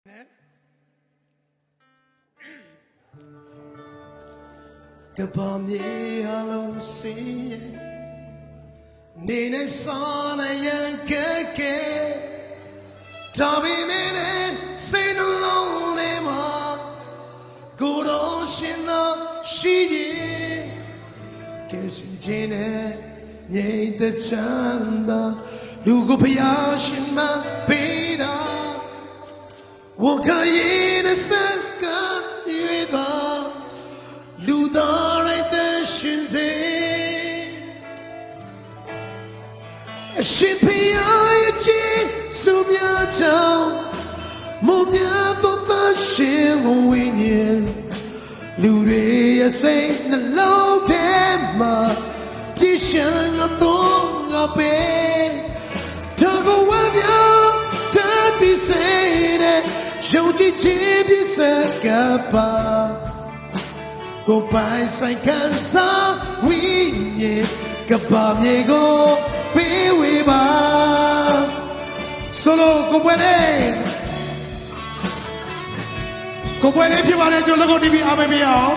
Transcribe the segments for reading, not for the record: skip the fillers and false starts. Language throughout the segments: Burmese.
ကဘာမြေအလုံးစင်းရဲ့နေနဲ့စားနေရကဲကဲဒါပေမဲ့စိတ်နှလုံးထဲမှာကိုယ်တော်ရှင်သာရှိရင်ကဲရှင်ခြင်းနဲ့ငြိမ်သက်ချမ်းသာလူကိုဖျားရှင်မပေးတာ我可以的三个月吧，路到来的寻谁？是培养一起素描照，梦见多发现我为年，路瑞也谁那老天嘛，比想要多个倍，这个我表这第谁的？手机切别色个吧，go by 晒看上为你个吧面个卑微吧 ，solo ကိုပွဲလေးဖြစ်ပါတယ်ကျွန်တော်လက်ကိုတီးပြီးအားပေးအောင်。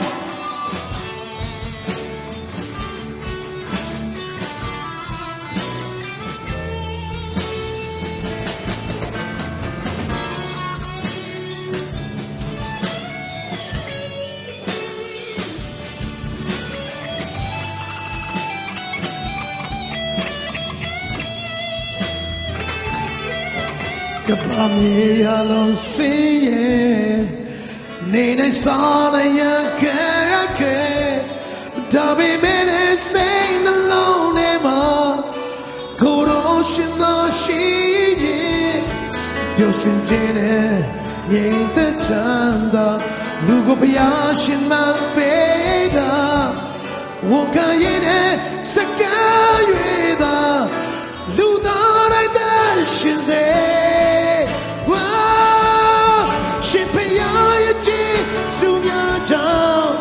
ကဘာမြေအလုံးစင်းရဲ့နေနဲ့စားနေရကဲကဲဒါပေမဲ့စိတ်နှလုံးထဲမှာကိုယ်တော်ရှင်သာရှိရင်ပျော်ရွှင်ခြင်းနဲ့ငြိမ်သက်ချမ်းသာလူကိုဘုရားရှင်မပေးတာဝန်ခံရတဲ့စကား၍သာလူသားတိုင်းတရှင်စေရှင်ဖျားရဲ့ခြင်းစုများကြောင့်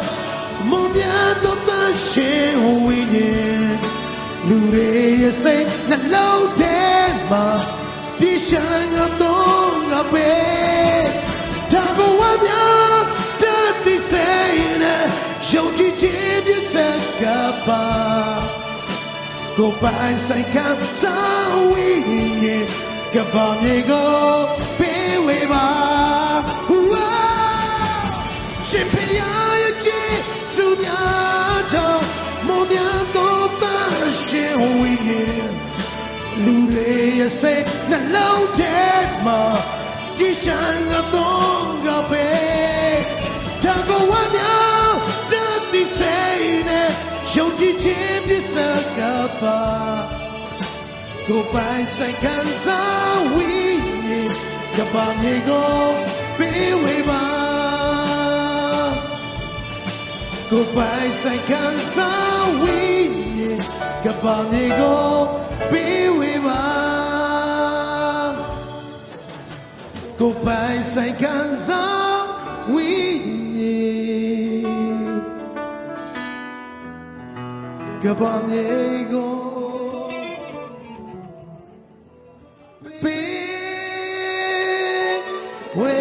မုံများတော့တရှင်ဝိညာဉ်လူတွေရဲ့စိတ်နှလုံးထဲမှာပြည့်စုံတော့ငါပဲဒါကိုဝမ်းမြောက်တတ်သိစိတ်နဲ့ယုံကြည်ခြင်းပြည့်စုံကပါကိုပိုင်ဆိုင်ကစားဝိညာဉ်ကဘာမြေကိုပေးဝေပါရှင်ဖျားရဲ့ခြင်းစုများကြောင့်မုံများတော့တရှင်ဝိညာဉ်လူတွေရဲ့စိတ်နှလုံးထဲမှာကြည်ရှာတော့ငါပဲဒါကိုဝမ်းမြောက်တတ်သိစိတ်နဲ့ယုံကြည်ခြင်းပြည့်စုံကပါကိုပိုင်ဆိုင်ခံစားဝိညာဉ်ကဘာမြေကိုပေးဝေပါကိုပိုင်ဆိုင်ခံစားဝိညာဉ်ကဘာမြေကိုပေးဝေပါကိုပိုင်ဆိုင်ခံစားဝိညာဉ်ကဘာမြေကိုပေးဝေ